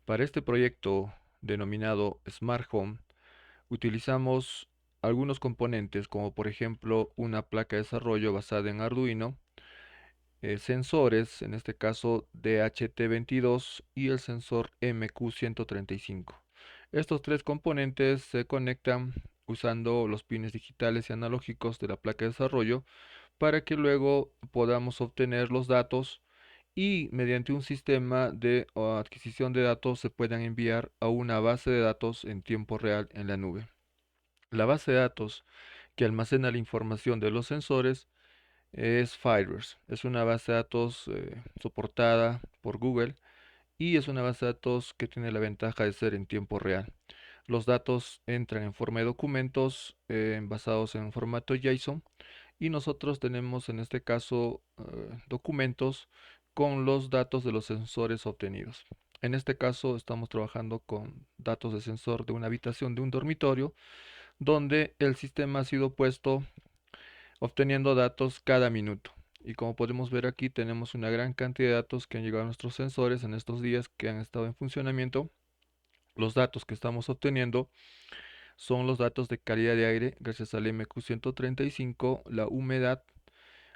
Para este proyecto denominado Smart Home, utilizamos algunos componentes como por ejemplo una placa de desarrollo basada en Arduino, sensores, en este caso DHT22 y el sensor MQ135. Estos tres componentes se conectan usando los pines digitales y analógicos de la placa de desarrollo para que luego podamos obtener los datos y mediante un sistema de adquisición de datos se puedan enviar a una base de datos en tiempo real en la nube. La base de datos que almacena la información de los sensores es Firebase. Es una base de datos soportada por Google y es una base de datos que tiene la ventaja de ser en tiempo real. Los datos entran en forma de documentos basados en formato JSON y nosotros tenemos en este caso documentos con los datos de los sensores obtenidos. En este caso estamos trabajando con datos de sensor de una habitación de un dormitorio donde el sistema ha sido puesto obteniendo datos cada minuto. Y como podemos ver aquí tenemos una gran cantidad de datos que han llegado a nuestros sensores en estos días que han estado en funcionamiento. Los datos que estamos obteniendo son los datos de calidad de aire gracias al MQ135, la humedad,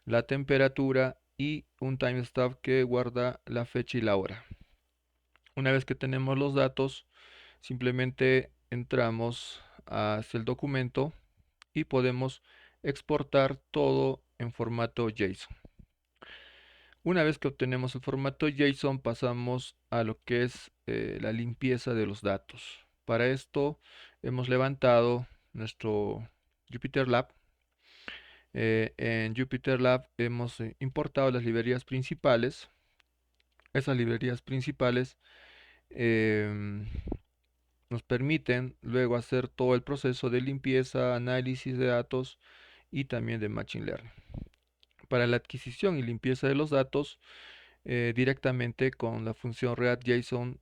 la temperatura y un timestamp que guarda la fecha y la hora. Una vez que tenemos los datos, simplemente entramos hacia el documento y podemos exportar todo en formato JSON. Una vez que obtenemos el formato JSON, pasamos a lo que es la limpieza de los datos. Para esto hemos levantado nuestro Jupyter Lab. En Jupyter Lab hemos importado las librerías principales. Esas librerías principales em, nos permiten luego hacer todo el proceso de limpieza, análisis de datos y también de Machine Learning. Para la adquisición y limpieza de los datos, directamente con la función readJSON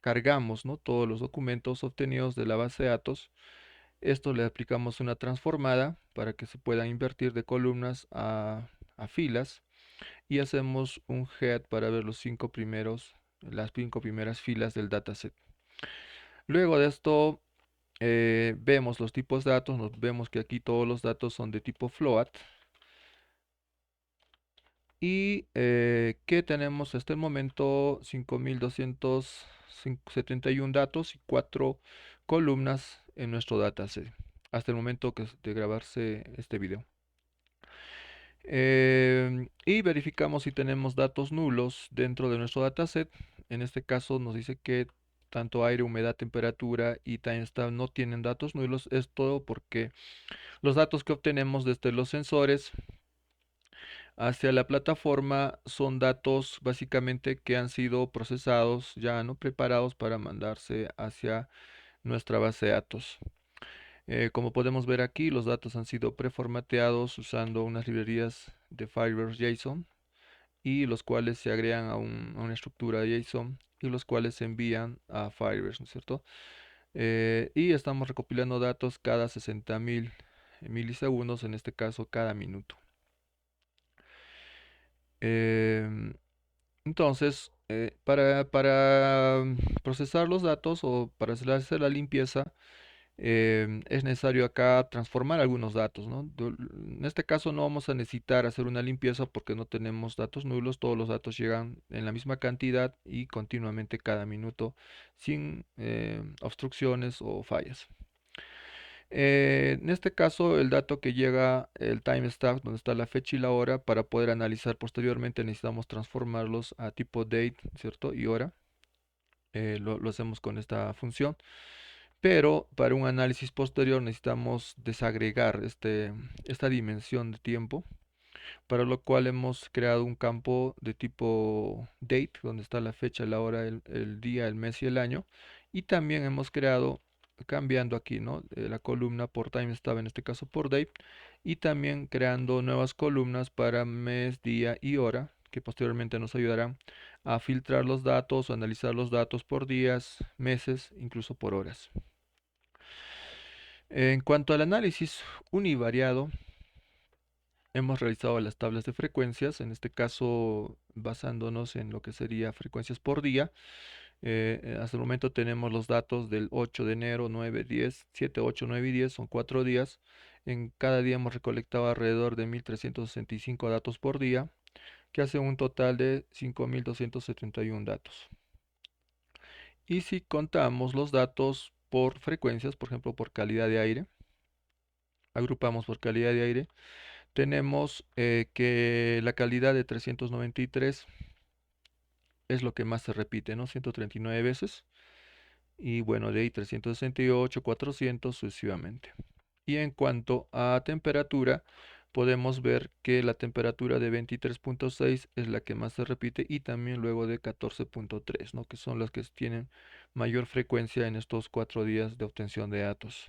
cargamos, ¿no?, todos los documentos obtenidos de la base de datos. Esto le aplicamos una transformada para que se puedan invertir de columnas a filas y hacemos un head para ver las 5 primeras filas del dataset. Luego de esto vemos los tipos de datos, vemos que aquí todos los datos son de tipo float y que tenemos hasta el momento 5271 datos y 4 columnas en nuestro dataset hasta el momento de grabarse este video. Y verificamos si tenemos datos nulos dentro de nuestro dataset. En este caso nos dice que tanto aire, humedad, temperatura y timestamp no tienen datos nulos. Es todo porque los datos que obtenemos desde los sensores hacia la plataforma son datos básicamente que han sido procesados ya no preparados para mandarse hacia nuestra base de datos. Como podemos ver aquí, los datos han sido preformateados usando unas librerías de Firebase JSON y los cuales se agregan a una estructura de JSON y los cuales se envían a Firebase, ¿no es cierto? Y estamos recopilando datos cada 60.000 milisegundos, en este caso cada minuto. Em, entonces, para procesar los datos o para hacer la limpieza, es necesario acá transformar algunos datos, ¿no? En este caso no vamos a necesitar hacer una limpieza porque no tenemos datos nulos, todos los datos llegan en la misma cantidad y continuamente cada minuto sin obstrucciones o fallas. En este caso, el dato que llega, el timestamp, donde está la fecha y la hora, para poder analizar posteriormente necesitamos transformarlos a tipo date, ¿cierto? Y hora. Lo hacemos con esta función. Pero para un análisis posterior necesitamos desagregar esta dimensión de tiempo, para lo cual hemos creado un campo de tipo date, donde está la fecha, la hora, el día, el mes y el año. Y también hemos creado, cambiando aquí, ¿no?, la columna por timestamp, en este caso por date, y también creando nuevas columnas para mes, día y hora, que posteriormente nos ayudarán a filtrar los datos o analizar los datos por días, meses, incluso por horas. En cuanto al análisis univariado, hemos realizado las tablas de frecuencias, en este caso basándonos en lo que sería frecuencias por día. Hasta el momento tenemos los datos del 8 de enero, 9, 10, 7, 8, 9 y 10, son 4 días. En cada día hemos recolectado alrededor de 1365 datos por día, que hace un total de 5271 datos. Y si contamos los datos por frecuencias, por ejemplo, por calidad de aire, agrupamos por calidad de aire, tenemos que la calidad de 393 es lo que más se repite, ¿no? 139 veces. Y bueno, de ahí 368, 400 sucesivamente. Y en cuanto a temperatura, podemos ver que la temperatura de 23.6 es la que más se repite y también luego de 14.3, ¿no? Que son las que tienen mayor frecuencia en estos 4 días de obtención de datos.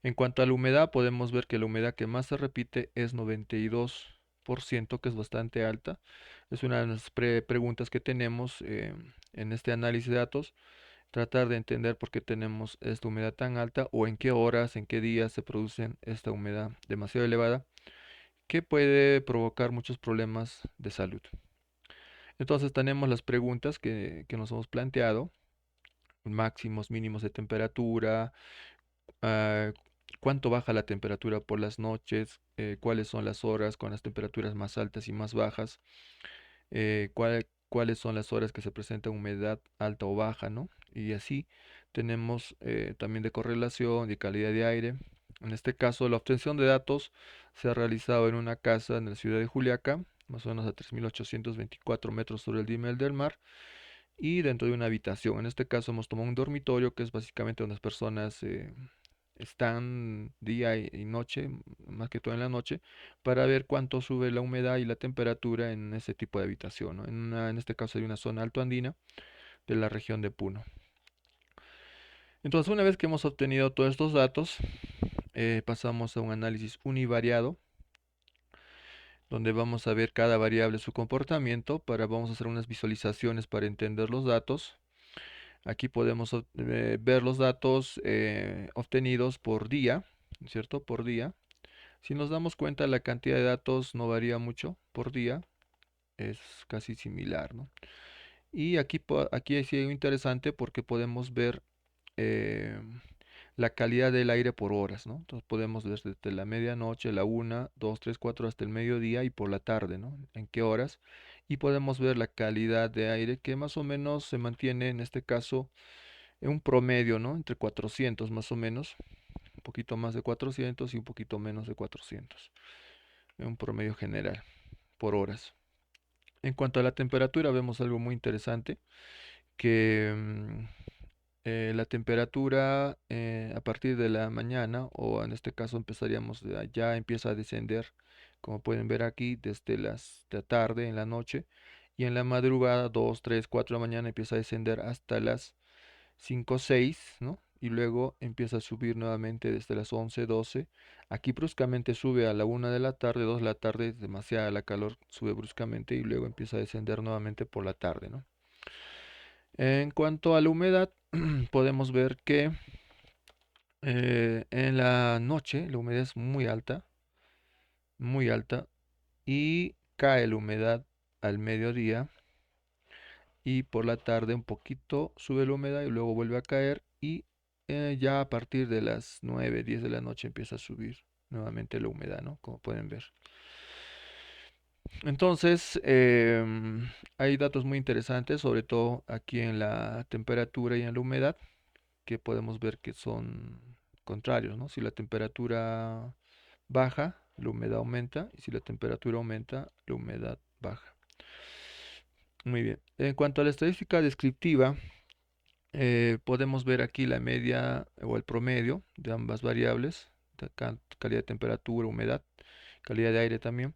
En cuanto a la humedad, podemos ver que la humedad que más se repite es 92%, que es bastante alta. Es una de las preguntas que tenemos en este análisis de datos, tratar de entender por qué tenemos esta humedad tan alta o en qué horas, en qué días se produce esta humedad demasiado elevada, que puede provocar muchos problemas de salud. Entonces tenemos las preguntas que nos hemos planteado: máximos, mínimos de temperatura, ah, cuánto baja la temperatura por las noches, cuáles son las horas con las temperaturas más altas y más bajas, cuáles son las horas que se presenta humedad alta o baja, ¿no? Y así tenemos también de correlación, de calidad de aire. En este caso, la obtención de datos se ha realizado en una casa en la ciudad de Juliaca, más o menos a 3824 metros sobre el nivel del mar, y dentro de una habitación. En este caso hemos tomado un dormitorio, que es básicamente donde las personas están día y noche, más que todo en la noche, para ver cuánto sube la humedad y la temperatura en ese tipo de habitación, ¿no? En este caso hay una zona altoandina de la región de Puno. Entonces, una vez que hemos obtenido todos estos datos, pasamos a un análisis univariado, donde vamos a ver cada variable su comportamiento. Vamos a hacer unas visualizaciones para entender los datos. Aquí podemos ver los datos obtenidos por día, ¿cierto? Por día. Si nos damos cuenta, la cantidad de datos no varía mucho por día, es casi similar, ¿no? Y aquí es algo interesante porque podemos ver eh, la calidad del aire por horas, ¿no? Entonces podemos ver desde la medianoche, la 1, 2, 3, 4 hasta el mediodía y por la tarde, ¿no? En qué horas. Y podemos ver la calidad de aire, que más o menos se mantiene en este caso en un promedio, ¿no? Entre 400 más o menos, un poquito más de 400 y un poquito menos de 400, en un promedio general por horas. En cuanto a la temperatura, vemos algo muy interesante, que la temperatura a partir de la mañana, o en este caso empezaríamos, ya empieza a descender, como pueden ver aquí, desde la tarde, en la noche, y en la madrugada, 2, 3, 4 de la mañana, empieza a descender hasta las 5, 6, ¿no? Y luego empieza a subir nuevamente desde las 11, 12. Aquí bruscamente sube a la 1 de la tarde, 2 de la tarde, demasiada la calor, sube bruscamente y luego empieza a descender nuevamente por la tarde, ¿no? En cuanto a la humedad, podemos ver que en la noche la humedad es muy alta, y cae la humedad al mediodía, y por la tarde un poquito sube la humedad y luego vuelve a caer, y ya a partir de las 9, 10 de la noche empieza a subir nuevamente la humedad, ¿no? Como pueden ver. Entonces, hay datos muy interesantes, sobre todo aquí en la temperatura y en la humedad, que podemos ver que son contrarios, ¿no? Si la temperatura baja, la humedad aumenta, y si la temperatura aumenta, la humedad baja. Muy bien. En cuanto a la estadística descriptiva, podemos ver aquí la media o el promedio de ambas variables, de calidad de temperatura, humedad, calidad de aire también.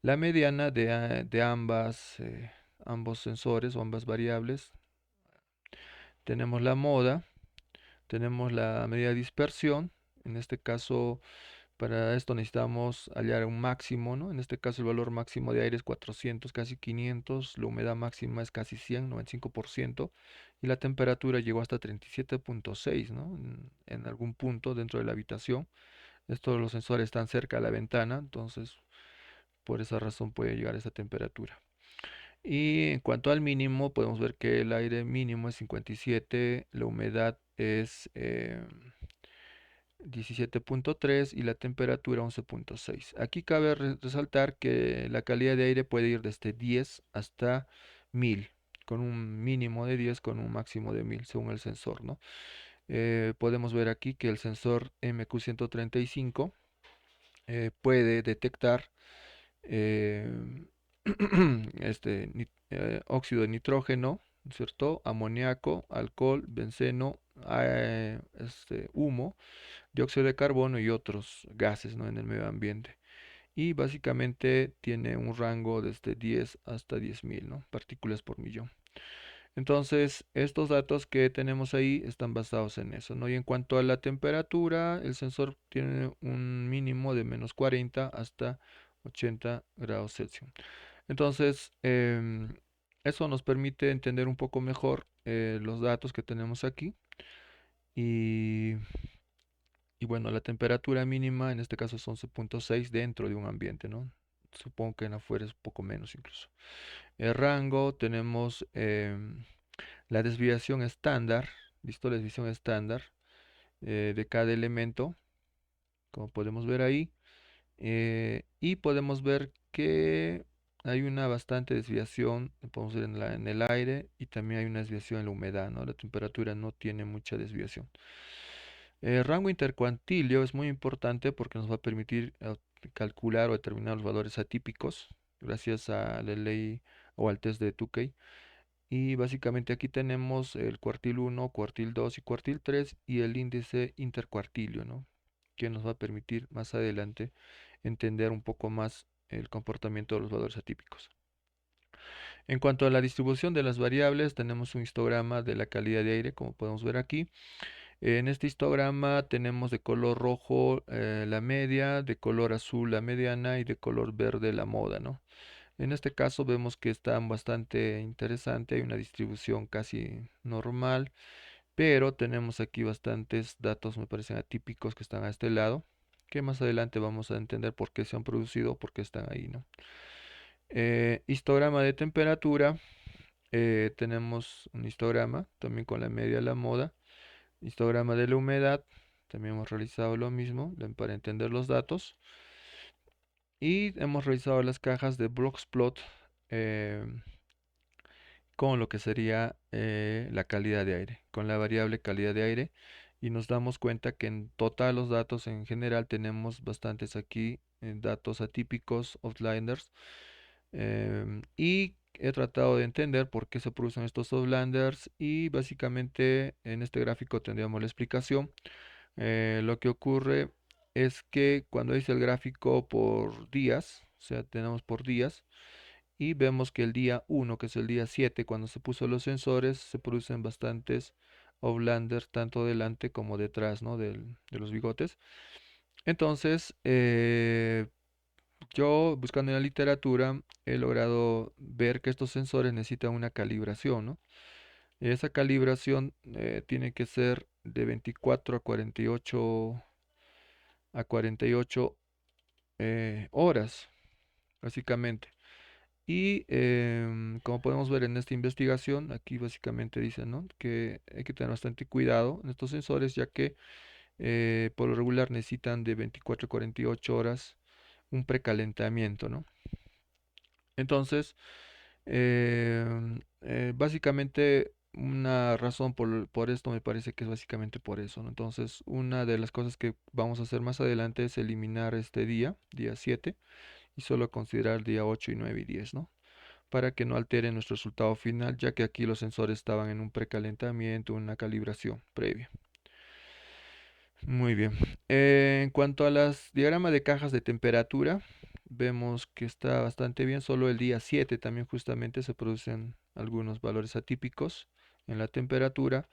La mediana de ambos sensores o ambas variables. Tenemos la moda, tenemos la medida de dispersión. En este caso, para esto necesitamos hallar un máximo, ¿no? En este caso el valor máximo de aire es 400, casi 500, la humedad máxima es casi 100, 95%, y la temperatura llegó hasta 37.6, ¿no? En algún punto dentro de la habitación. Estos los sensores están cerca de la ventana, entonces por esa razón puede llegar a esa temperatura. Y en cuanto al mínimo, podemos ver que el aire mínimo es 57, la humedad es 17.3 y la temperatura 11.6. Aquí cabe resaltar que la calidad de aire puede ir desde 10 hasta 1000, con un mínimo de 10, con un máximo de 1000, según el sensor, ¿no? Podemos ver aquí que el sensor MQ135 puede detectar eh, óxido de nitrógeno, ¿cierto? Amoníaco, alcohol, benceno, humo, dióxido de carbono y otros gases, ¿no? En el medio ambiente. Y básicamente tiene un rango desde 10 hasta 10.000, ¿no? Partículas por millón. Entonces, estos datos que tenemos ahí están basados en eso, ¿no? Y en cuanto a la temperatura, el sensor tiene un mínimo de -40 hasta 80 grados Celsius. Entonces, eso nos permite entender un poco mejor los datos que tenemos aquí. Y, y bueno, la temperatura mínima en este caso es 11.6 dentro de un ambiente, ¿no? Supongo que en afuera es un poco menos incluso. El rango tenemos la desviación estándar, listo, la desviación estándar de cada elemento, como podemos ver ahí. Y podemos ver que hay una bastante desviación, podemos ver en el aire y también hay una desviación en la humedad, ¿no? La temperatura no tiene mucha desviación. El rango intercuantilio es muy importante porque nos va a permitir calcular o determinar los valores atípicos gracias a la ley o al test de Tukey. Y básicamente aquí tenemos el cuartil 1, cuartil 2 y cuartil 3 y el índice intercuartilio, ¿no? Que nos va a permitir más adelante entender un poco más el comportamiento de los valores atípicos. En cuanto a la distribución de las variables, tenemos un histograma de la calidad de aire, como podemos ver aquí. En este histograma tenemos de color rojo la media, de color azul la mediana y de color verde la moda, ¿no? En este caso vemos que están bastante interesante, hay una distribución casi normal, pero tenemos aquí bastantes datos, me parecen atípicos que están a este lado, que más adelante vamos a entender por qué se han producido, por qué están ahí, ¿no? Histograma de temperatura, tenemos un histograma también con la media, la moda, histograma de la humedad, también hemos realizado lo mismo para entender los datos, y hemos realizado las cajas de Bloxplot con lo que sería la calidad de aire, con la variable calidad de aire, y nos damos cuenta que en total los datos en general tenemos bastantes aquí datos atípicos, outliers, y he tratado de entender por qué se producen estos outliers y básicamente en este gráfico tendríamos la explicación. Lo que ocurre es que cuando dice el gráfico por días, o sea, tenemos por días, y vemos que el día 1, que es el día 7, cuando se puso los sensores, se producen bastantes overlanders, tanto delante como detrás, ¿no? De los bigotes. Entonces, yo buscando en la literatura he logrado ver que estos sensores necesitan una calibración, ¿no? Esa calibración tiene que ser de 24 a 48 horas, básicamente. Y como podemos ver en esta investigación, aquí básicamente dicen, ¿no? Que hay que tener bastante cuidado en estos sensores, ya que por lo regular necesitan de 24 a 48 horas un precalentamiento, ¿no? Entonces, básicamente una razón por esto me parece que es básicamente por eso, ¿no? Entonces, una de las cosas que vamos a hacer más adelante es eliminar este día 7, y solo considerar el día 8 y 9 y 10, ¿no? Para que no altere nuestro resultado final, ya que aquí los sensores estaban en un precalentamiento, una calibración previa. Muy bien. En cuanto a las diagramas de cajas de temperatura, vemos que está bastante bien. Solo el día 7 también justamente se producen algunos valores atípicos en la temperatura.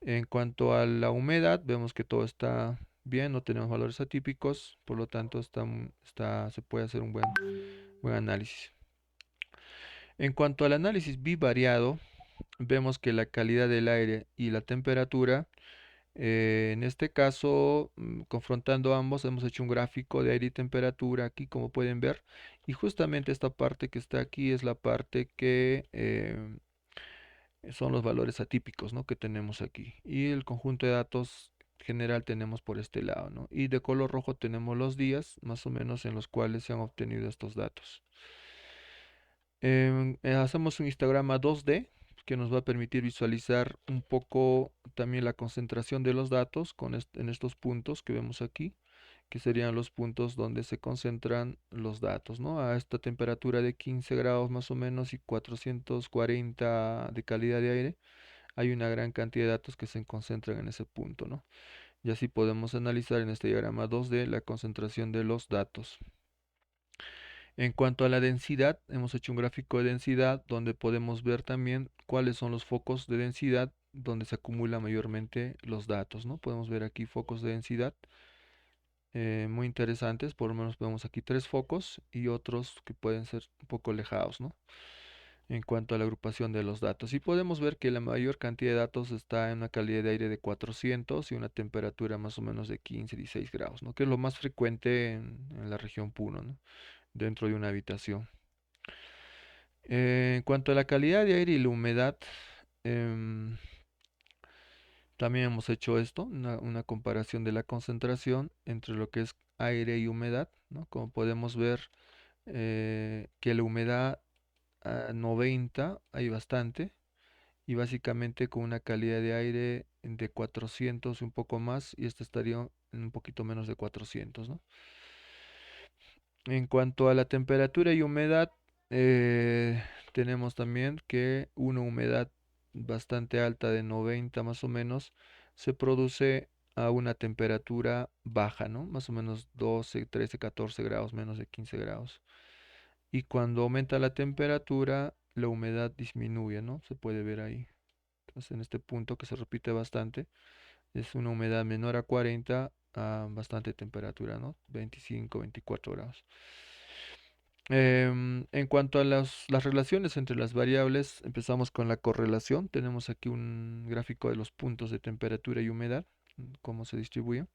En cuanto a la humedad, vemos que todo está bien, no tenemos valores atípicos, por lo tanto se puede hacer un buen análisis. En cuanto al análisis bivariado, vemos que la calidad del aire y la temperatura En este caso, confrontando ambos, hemos hecho un gráfico de aire y temperatura aquí, como pueden ver, y justamente esta parte que está aquí es la parte que son los valores atípicos, ¿no? que tenemos aquí. Y el conjunto de datos general tenemos por este lado, ¿no? Y de color rojo tenemos los días, más o menos, en los cuales se han obtenido estos datos. Hacemos un histograma 2D que nos va a permitir visualizar un poco también la concentración de los datos en estos puntos que vemos aquí, que serían los puntos donde se concentran los datos, ¿no? A esta temperatura de 15 grados más o menos y 440 de calidad de aire, hay una gran cantidad de datos que se concentran en ese punto, ¿no? Y así podemos analizar en este diagrama 2D la concentración de los datos. En cuanto a la densidad, hemos hecho un gráfico de densidad donde podemos ver también cuáles son los focos de densidad donde se acumulan mayormente los datos, ¿no? Podemos ver aquí focos de densidad muy interesantes, por lo menos vemos aquí tres focos y otros que pueden ser un poco alejados, ¿no? En cuanto a la agrupación de los datos. Y podemos ver que la mayor cantidad de datos está en una calidad de aire de 400 y una temperatura más o menos de 15, 16 grados, ¿no? Que es lo más frecuente en la región Puno, ¿no? Dentro de una habitación. En cuanto a la calidad de aire y la humedad, em, también hemos hecho esto, una comparación de la concentración entre lo que es aire y humedad, ¿no? Como podemos ver que la humedad a 90 hay bastante y básicamente con una calidad de aire de 400 y un poco más y esta estaría en un poquito menos de 400, ¿no? En cuanto a la temperatura y humedad, tenemos también que una humedad bastante alta de 90 más o menos se produce a una temperatura baja, ¿no? Más o menos 12, 13, 14 grados, menos de 15 grados. Y cuando aumenta la temperatura, la humedad disminuye, ¿no? Se puede ver ahí. Entonces, en este punto que se repite bastante, es una humedad menor a 40 a bastante temperatura, ¿no? 25, 24 grados. En cuanto a las relaciones entre las variables, empezamos con la correlación. Tenemos aquí un gráfico de los puntos de temperatura y humedad, cómo se distribuyen.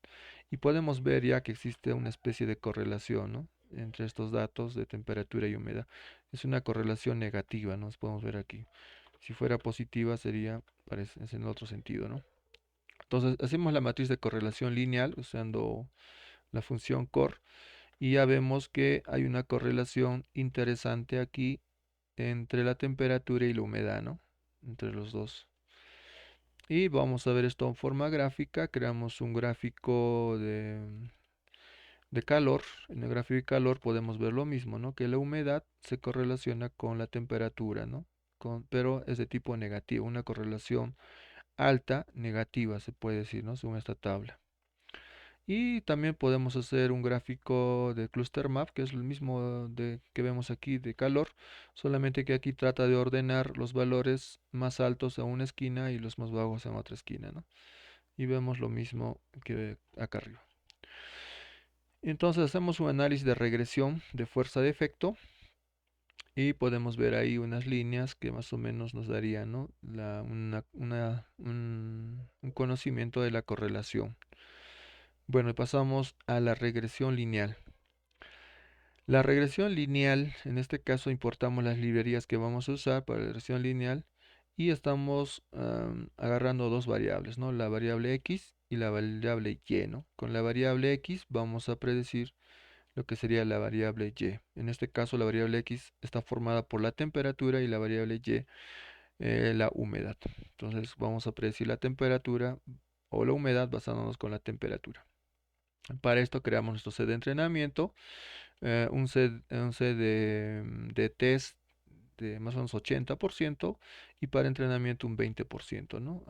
Y podemos ver ya que existe una especie de correlación, ¿no? Entre estos datos de temperatura y humedad. Es una correlación negativa, ¿no? Podemos ver aquí. Si fuera positiva sería, parece, es en el otro sentido, ¿no? Entonces, hacemos la matriz de correlación lineal usando la función cor y ya vemos que hay una correlación interesante aquí entre la temperatura y la humedad, ¿no? Entre los dos. Y vamos a ver esto en forma gráfica. Creamos un gráfico de calor. En el gráfico de calor podemos ver lo mismo, ¿no? Que la humedad se correlaciona con la temperatura, ¿no? Pero es de tipo negativo, una correlación alta negativa, se puede decir, ¿no? Según esta tabla. Y también podemos hacer un gráfico de cluster map, que es el mismo que vemos aquí de calor, solamente que aquí trata de ordenar los valores más altos a una esquina y los más bajos a otra esquina, ¿no? Y vemos lo mismo que acá arriba. Entonces hacemos un análisis de regresión de fuerza de efecto y podemos ver ahí unas líneas que más o menos nos darían, ¿no? Un conocimiento de la correlación. Bueno, y pasamos a la regresión lineal. La regresión lineal, en este caso importamos las librerías que vamos a usar para la regresión lineal y estamos agarrando dos variables, ¿no? La variable x y la variable y, ¿no? Con la variable x vamos a predecir lo que sería la variable y. En este caso la variable x está formada por la temperatura y la variable y la humedad. Entonces vamos a predecir la temperatura o la humedad basándonos con la temperatura. Para esto creamos nuestro set de entrenamiento, un set de test de más o menos 80% y para entrenamiento un 20%, ¿no?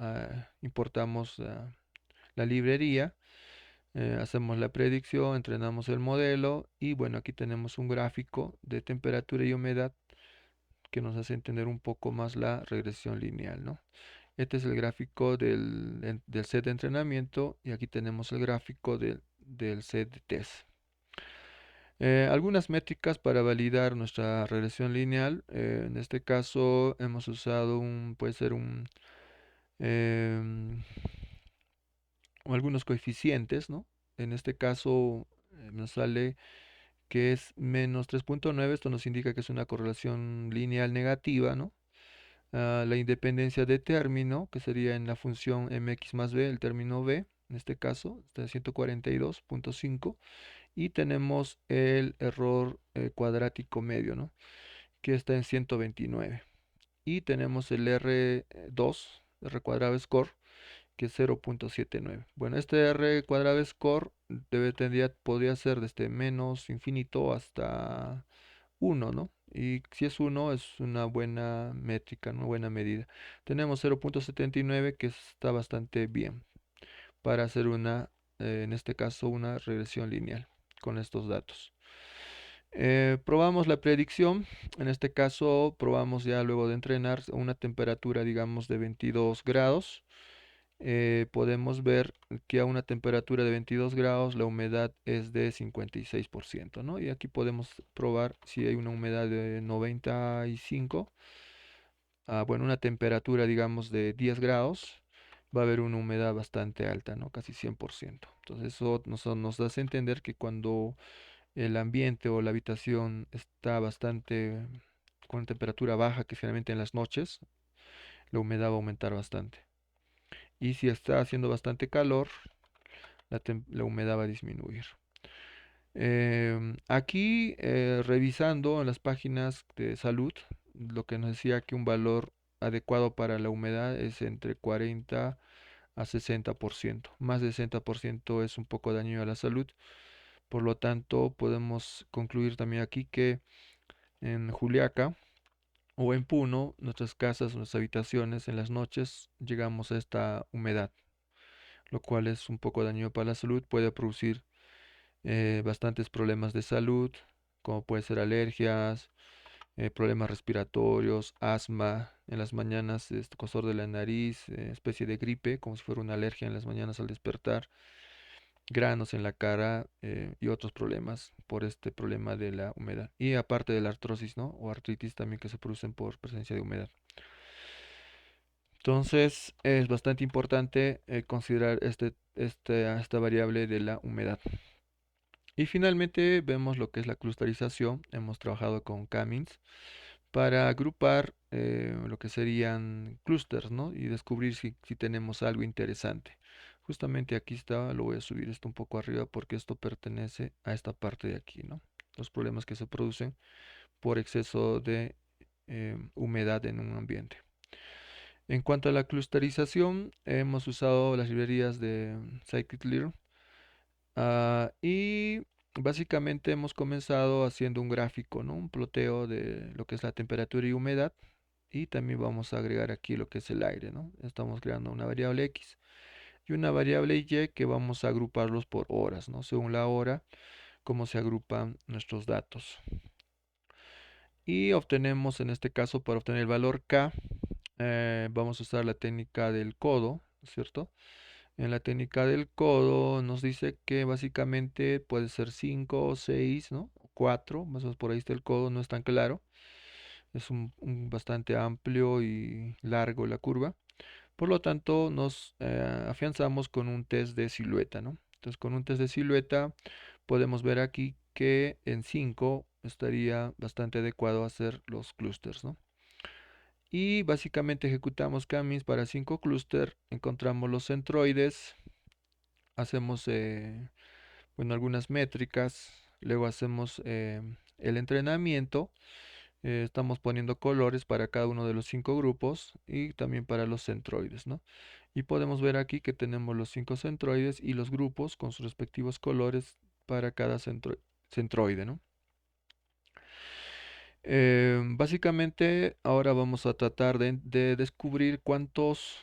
Importamos la librería, hacemos la predicción, entrenamos el modelo y bueno, aquí tenemos un gráfico de temperatura y humedad que nos hace entender un poco más la regresión lineal, ¿no? Este es el gráfico del set de entrenamiento y aquí tenemos el gráfico del set de test. Algunas métricas para validar nuestra regresión lineal. En este caso hemos usado puede ser em, o algunos coeficientes, ¿no? En este caso nos sale que es menos 3.9. Esto nos indica que es una correlación lineal negativa, ¿no? La independencia de término, que sería en la función mx más b, el término b, en este caso, está en 142.5, y tenemos el error cuadrático medio, ¿no? Que está en 129. Y tenemos el R2, R cuadrado score, que es 0.79. Bueno, este R cuadrado score podría ser desde menos infinito hasta 1, ¿no? Y si es 1 es una buena métrica, una buena medida. Tenemos 0.79 que está bastante bien para hacer en este caso, una regresión lineal con estos datos. Probamos la predicción. En este caso, probamos ya luego de entrenar una temperatura, digamos, de 22 grados. Podemos ver que a una temperatura de 22 grados la humedad es de 56%, ¿no? Y aquí podemos probar si hay una humedad de 95. Bueno, una temperatura, digamos, de 10 grados, va a haber una humedad bastante alta, ¿no? Casi 100%. Entonces eso nos hace entender que cuando el ambiente o la habitación está bastante con temperatura baja, que generalmente en las noches, la humedad va a aumentar bastante. Y si está haciendo bastante calor, la humedad va a disminuir. Aquí, revisando en las páginas de salud, lo que nos decía que un valor adecuado para la humedad es entre 40 a 60%. Más de 60% es un poco dañino a la salud. Por lo tanto, podemos concluir también aquí que en Juliaca o en Puno, nuestras casas, nuestras habitaciones, en las noches llegamos a esta humedad, lo cual es un poco dañino para la salud, puede producir bastantes problemas de salud, como puede ser alergias, problemas respiratorios, asma, en las mañanas, escozor de la nariz, especie de gripe, como si fuera una alergia en las mañanas al despertar, granos en la cara y otros problemas por este problema de la humedad. Y aparte de la artrosis, ¿no? O artritis también que se producen por presencia de humedad. Entonces es bastante importante considerar esta variable de la humedad. Y finalmente vemos lo que es la clusterización. Hemos trabajado con Cummings para agrupar lo que serían clústeres, ¿no? Y descubrir si tenemos algo interesante. Justamente aquí está, lo voy a subir esto un poco arriba porque esto pertenece a esta parte de aquí, ¿no? Los problemas que se producen por exceso de humedad en un ambiente. En cuanto a la clusterización, hemos usado las librerías de scikit-learn. Y básicamente hemos comenzado haciendo un gráfico, ¿no? Un ploteo de lo que es la temperatura y humedad. Y también vamos a agregar aquí lo que es el aire, ¿no? Estamos creando una variable X y una variable Y que vamos a agruparlos por horas, ¿no? Según la hora, cómo se agrupan nuestros datos. Y obtenemos, en este caso, para obtener el valor K, vamos a usar la técnica del codo, ¿cierto? En la técnica del codo nos dice que básicamente puede ser 5 o 6, ¿no? 4, más o menos por ahí está el codo, no es tan claro. Es bastante amplio y largo la curva. Por lo tanto, nos afianzamos con un test de silueta, ¿no? Entonces, con un test de silueta podemos ver aquí que en 5 estaría bastante adecuado hacer los clústeres, ¿no? Y básicamente ejecutamos Camis para 5 clústeres, encontramos los centroides, hacemos bueno, algunas métricas, luego hacemos el entrenamiento, estamos poniendo colores para cada uno de los 5 grupos y también para los centroides, ¿no? Y podemos ver aquí que tenemos los 5 centroides y los grupos con sus respectivos colores para cada centroide, ¿no? Básicamente ahora vamos a tratar de descubrir cuántas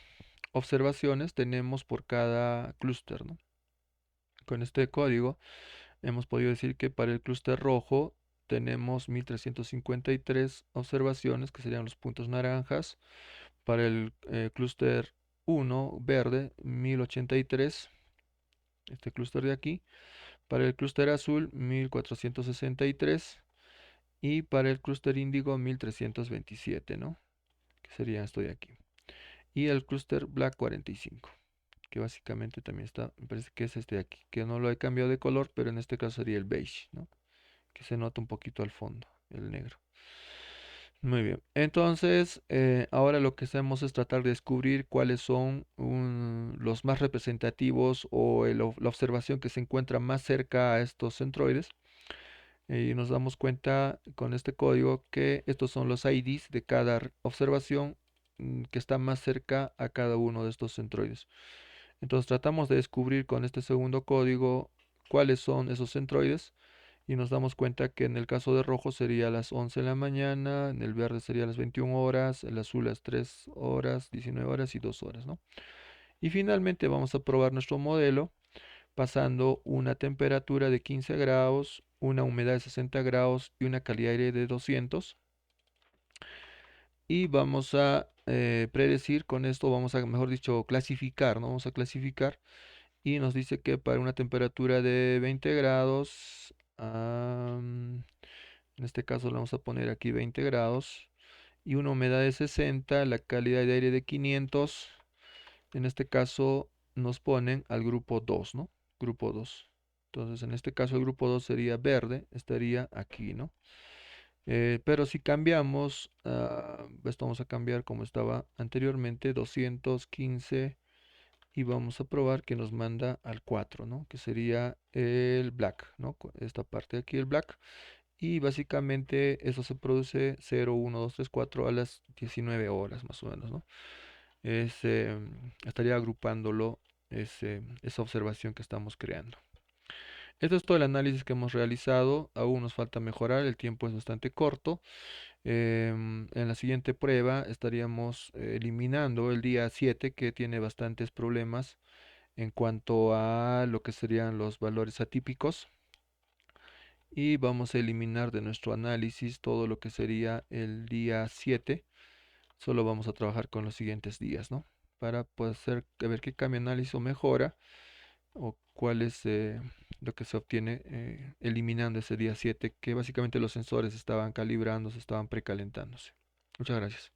observaciones tenemos por cada clúster, ¿no? Con este código hemos podido decir que para el clúster rojo tenemos 1353 observaciones, que serían los puntos naranjas. Para el clúster 1 verde, 1083, este clúster de aquí. Para el clúster azul, 1463. Y para el clúster índigo, 1327, ¿no? Que sería esto de aquí. Y el clúster black, 45. que básicamente también está, me parece que es este de aquí, que no lo he cambiado de color, pero en este caso sería el beige, ¿no? Que se nota un poquito al fondo, el negro. Muy bien, entonces ahora lo que hacemos es tratar de descubrir cuáles son los más representativos o la observación que se encuentra más cerca a estos centroides. Y nos damos cuenta con este código que estos son los IDs de cada observación que está más cerca a cada uno de estos centroides. Entonces tratamos de descubrir con este segundo código cuáles son esos centroides y nos damos cuenta que en el caso de rojo sería a las 11 de la mañana, en el verde sería a las 21 horas, el azul a las 3 horas, 19 horas y 2 horas, ¿no? Y finalmente vamos a probar nuestro modelo pasando una temperatura de 15 grados, una humedad de 60 grados y una calidad de aire de 200. Y vamos a predecir con esto, vamos a, mejor dicho, clasificar, ¿no? Vamos a clasificar y nos dice que para una temperatura de 20 grados, en este caso le vamos a poner aquí 20 grados y una humedad de 60, la calidad de aire de 500, en este caso nos ponen al grupo 2, ¿no? Grupo 2. Entonces en este caso el grupo 2 sería verde, estaría aquí, ¿no? Pero si cambiamos, esto vamos a cambiar como estaba anteriormente, 215 y vamos a probar que nos manda al 4, ¿no? Que sería el black, ¿no? Esta parte de aquí, el black. Y básicamente eso se produce 0, 1, 2, 3, 4 a las 19 horas más o menos, ¿no? Estaría agrupándolo esa observación que estamos creando. Esto es todo el análisis que hemos realizado. Aún nos falta mejorar, el tiempo es bastante corto. En la siguiente prueba estaríamos eliminando el día 7 que tiene bastantes problemas en cuanto a lo que serían los valores atípicos y vamos a eliminar de nuestro análisis todo lo que sería el día 7. Solo vamos a trabajar con los siguientes días, ¿no? Para poder hacer, a ver qué cambia análisis o mejora o cuál es lo que se obtiene eliminando ese día 7 que básicamente los sensores estaban calibrándose, estaban precalentándose. Muchas gracias.